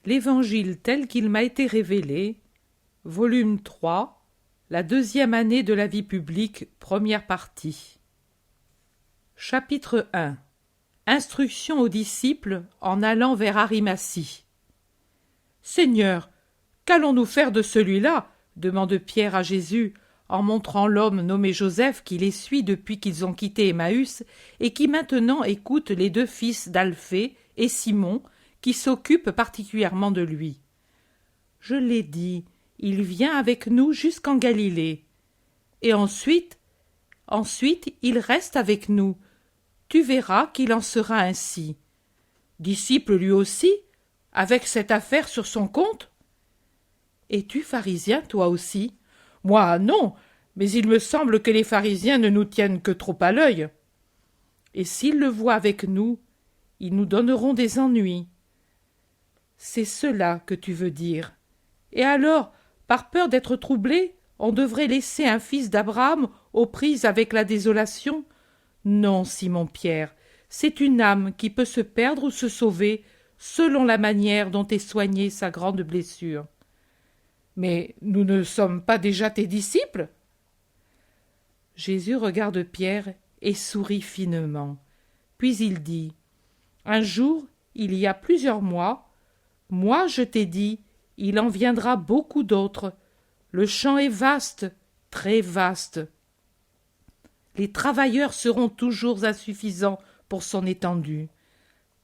L'Évangile tel qu'il m'a été révélé, volume 3, la deuxième année de la vie publique, première partie. Chapitre 1. Instruction aux disciples en allant vers Arimathie. Seigneur, qu'allons-nous faire de celui-là? Demande Pierre à Jésus, en montrant l'homme nommé Joseph qui les suit depuis qu'ils ont quitté Emmaüs et qui maintenant écoute les deux fils d'Alphée et Simon, qui s'occupent particulièrement de lui. Je l'ai dit, il vient avec nous jusqu'en Galilée. Et ensuite, il reste avec nous. Tu verras qu'il en sera ainsi. Disciple lui aussi, avec cette affaire sur son compte? Es-tu pharisien, toi aussi? Moi, non, mais il me semble que les pharisiens ne nous tiennent que trop à l'œil. Et s'ils le voient avec nous, ils nous donneront des ennuis. C'est cela que tu veux dire. Et alors, par peur d'être troublé, on devrait laisser un fils d'Abraham aux prises avec la désolation? Non, Simon-Pierre, c'est une âme qui peut se perdre ou se sauver selon la manière dont est soignée sa grande blessure. Mais nous ne sommes pas déjà tes disciples? Jésus regarde Pierre et sourit finement. Puis il dit, « Un jour, il y a plusieurs mois, moi je t'ai dit, il en viendra beaucoup d'autres. Le champ est vaste, très vaste. Les travailleurs seront toujours insuffisants pour son étendue,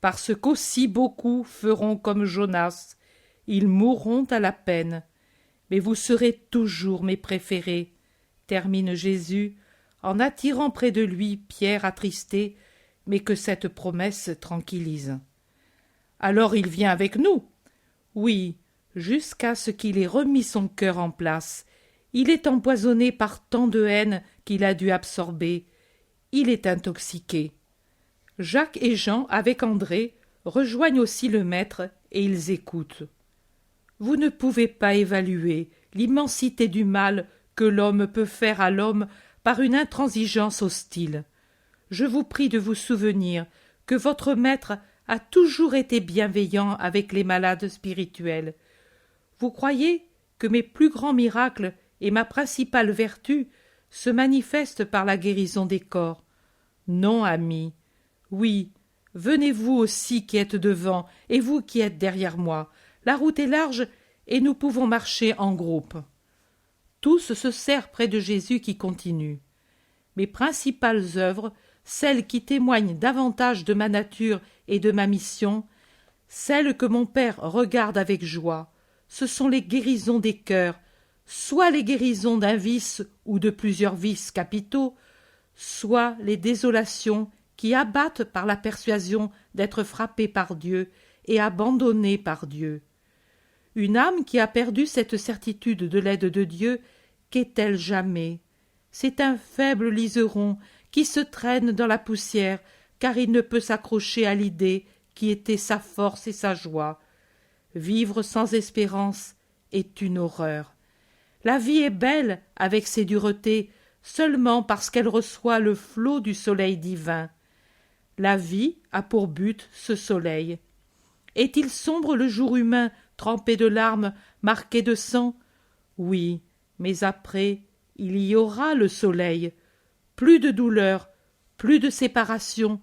parce qu'aussi beaucoup feront comme Jonas, ils mourront à la peine. Mais vous serez toujours mes préférés, termine Jésus, en attirant près de lui Pierre attristé, mais que cette promesse tranquillise. Alors il vient avec nous? Oui, jusqu'à ce qu'il ait remis son cœur en place. Il est empoisonné par tant de haine qu'il a dû absorber. Il est intoxiqué. Jacques et Jean, avec André, rejoignent aussi le maître et ils écoutent. Vous ne pouvez pas évaluer l'immensité du mal que l'homme peut faire à l'homme par une intransigeance hostile. Je vous prie de vous souvenir que votre maître a toujours été bienveillant avec les malades spirituels. Vous croyez que mes plus grands miracles et ma principale vertu se manifestent par la guérison des corps? Non, amis. Oui, venez vous aussi qui êtes devant et vous qui êtes derrière moi. La route est large et nous pouvons marcher en groupe. Tous se serrent près de Jésus qui continue. Mes principales œuvres, celles qui témoignent davantage de ma nature et de ma mission, celles que mon Père regarde avec joie, ce sont les guérisons des cœurs, soit les guérisons d'un vice ou de plusieurs vices capitaux, soit les désolations qui abattent par la persuasion d'être frappée par Dieu et abandonnée par Dieu. Une âme qui a perdu cette certitude de l'aide de Dieu, qu'est-elle jamais? C'est un faible liseron qui se traîne dans la poussière, car il ne peut s'accrocher à l'idée qui était sa force et sa joie. Vivre sans espérance est une horreur. La vie est belle avec ses duretés, seulement parce qu'elle reçoit le flot du soleil divin. La vie a pour but ce soleil. Est-il sombre le jour humain, trempé de larmes, marqué de sang? Oui, mais après, il y aura le soleil. Plus de douleur, plus de séparation,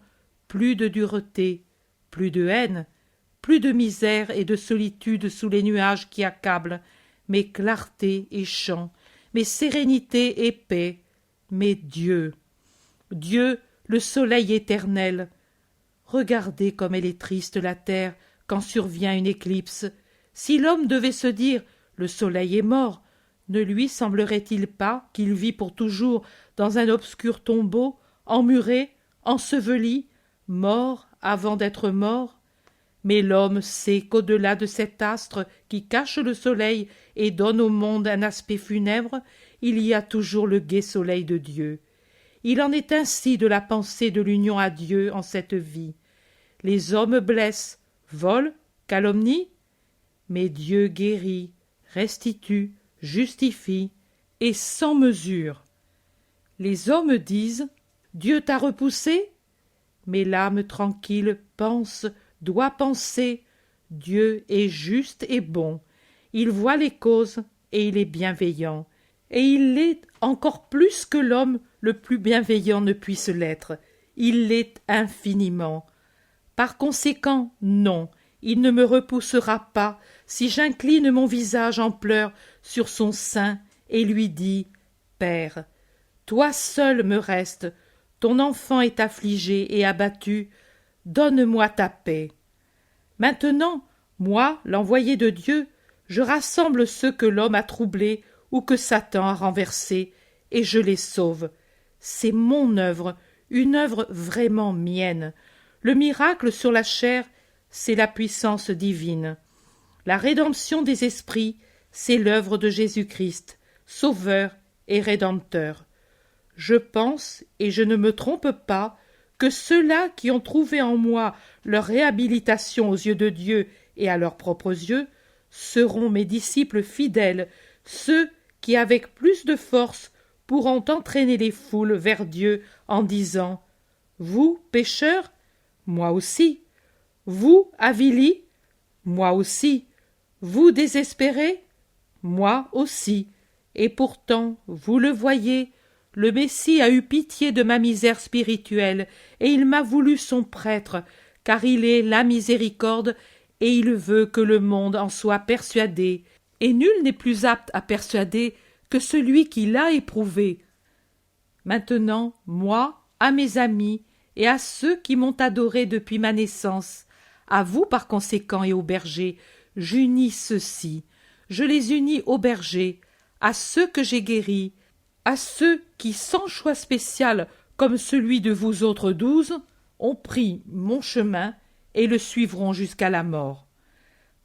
plus de dureté, plus de haine, plus de misère et de solitude sous les nuages qui accablent, mais clarté et chant, mais sérénité et paix, mais Dieu. Dieu, le soleil éternel. Regardez comme elle est triste la terre quand survient une éclipse. Si l'homme devait se dire « le soleil est mort », ne lui semblerait-il pas qu'il vit pour toujours dans un obscur tombeau, emmuré, enseveli, mort avant d'être mort? Mais l'homme sait qu'au-delà de cet astre qui cache le soleil et donne au monde un aspect funèbre, il y a toujours le gai soleil de Dieu. Il en est ainsi de la pensée de l'union à Dieu en cette vie. Les hommes blessent, volent, calomnient, mais Dieu guérit, restitue, justifie, et sans mesure. Les hommes disent « Dieu t'a repoussé ?» Mais l'âme tranquille pense, doit penser Dieu est juste et bon. Il voit les causes et il est bienveillant. Et il l'est encore plus que l'homme le plus bienveillant ne puisse l'être. Il l'est infiniment. Par conséquent, non, il ne me repoussera pas si j'incline mon visage en pleurs sur son sein et lui dis « Père, toi seul me restes, ton enfant est affligé et abattu, donne-moi ta paix. » Maintenant, moi, l'envoyé de Dieu, je rassemble ceux que l'homme a troublés ou que Satan a renversés, et je les sauve. C'est mon œuvre, une œuvre vraiment mienne. Le miracle sur la chair, c'est la puissance divine. La rédemption des esprits, c'est l'œuvre de Jésus-Christ, Sauveur et Rédempteur. Je pense, et je ne me trompe pas, que ceux-là qui ont trouvé en moi leur réhabilitation aux yeux de Dieu et à leurs propres yeux seront mes disciples fidèles, ceux qui, avec plus de force, pourront entraîner les foules vers Dieu en disant « Vous, pécheurs, moi aussi. Vous, avilis, moi aussi. Vous, désespérés, moi aussi. Et pourtant, vous le voyez, le Messie a eu pitié de ma misère spirituelle, et il m'a voulu son prêtre, car il est la miséricorde, et il veut que le monde en soit persuadé, et nul n'est plus apte à persuader que celui qui l'a éprouvé. Maintenant, moi, à mes amis, et à ceux qui m'ont adoré depuis ma naissance, à vous par conséquent et aux bergers, j'unis ceux-ci, je les unis aux bergers, à ceux que j'ai guéris, à ceux qui, sans choix spécial comme celui de vous autres 12, ont pris mon chemin et le suivront jusqu'à la mort.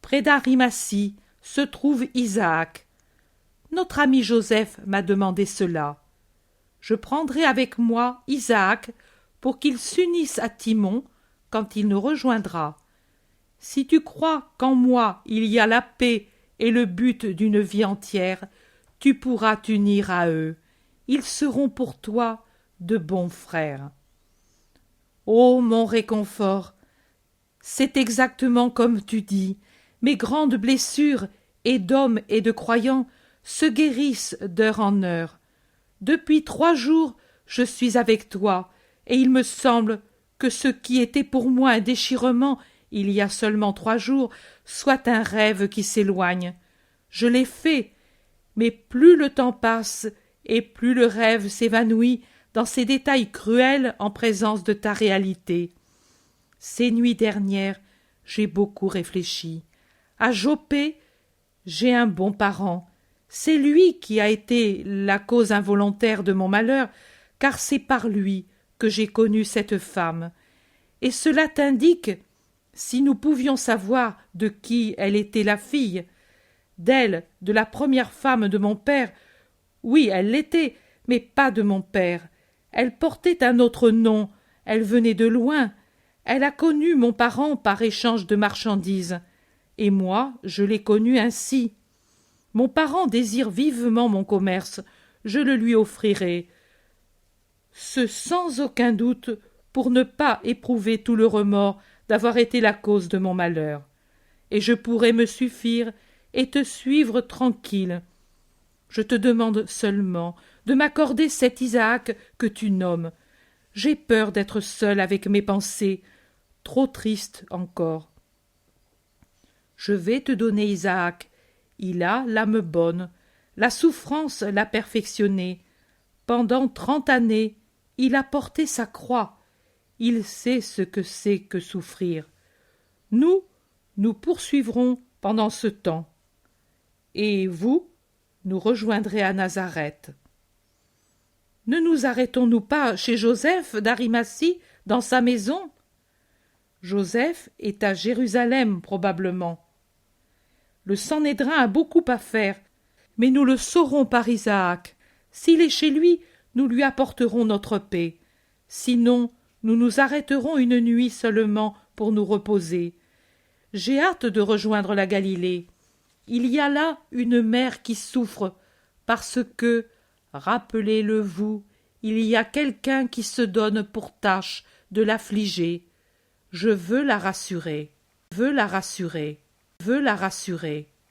Près d'Arimathie se trouve Isaac. Notre ami Joseph m'a demandé cela. Je prendrai avec moi Isaac pour qu'il s'unisse à Timon quand il nous rejoindra. Si tu crois qu'en moi il y a la paix et le but d'une vie entière, tu pourras t'unir à eux. Ils seront pour toi de bons frères. Ô mon réconfort, c'est exactement comme tu dis, mes grandes blessures, et d'hommes et de croyants, se guérissent d'heure en heure. Depuis 3 jours, je suis avec toi, et il me semble que ce qui était pour moi un déchirement il y a seulement 3 jours soit un rêve qui s'éloigne. Je l'ai fait, mais plus le temps passe, et plus le rêve s'évanouit dans ces détails cruels en présence de ta réalité. Ces nuits dernières, j'ai beaucoup réfléchi. À Joppé, j'ai un bon parent. C'est lui qui a été la cause involontaire de mon malheur, car c'est par lui que j'ai connu cette femme. Et cela t'indique, si nous pouvions savoir de qui elle était la fille, d'elle, de la première femme de mon père, oui, elle l'était, mais pas de mon père. Elle portait un autre nom, elle venait de loin. Elle a connu mon parent par échange de marchandises. Et moi, je l'ai connu ainsi. Mon parent désire vivement mon commerce, je le lui offrirai. Ce sans aucun doute pour ne pas éprouver tout le remords d'avoir été la cause de mon malheur. Et je pourrai me suffire et te suivre tranquille. Je te demande seulement de m'accorder cet Isaac que tu nommes. J'ai peur d'être seul avec mes pensées, trop triste encore. Je vais te donner Isaac. Il a l'âme bonne. La souffrance l'a perfectionné. Pendant 30 années, il a porté sa croix. Il sait ce que c'est que souffrir. Nous poursuivrons pendant ce temps. Et vous, nous rejoindrez à Nazareth. Ne nous arrêtons-nous pas chez Joseph d'Arimathie, dans sa maison? Joseph est à Jérusalem, probablement. Le Sanhédrin a beaucoup à faire, mais nous le saurons par Isaac. S'il est chez lui, nous lui apporterons notre paix. Sinon, nous nous arrêterons une nuit seulement pour nous reposer. J'ai hâte de rejoindre la Galilée. Il y a là une mère qui souffre, parce que, rappelez-le vous, il y a quelqu'un qui se donne pour tâche de l'affliger. Je veux la rassurer. veut la rassurer, veut la rassurer.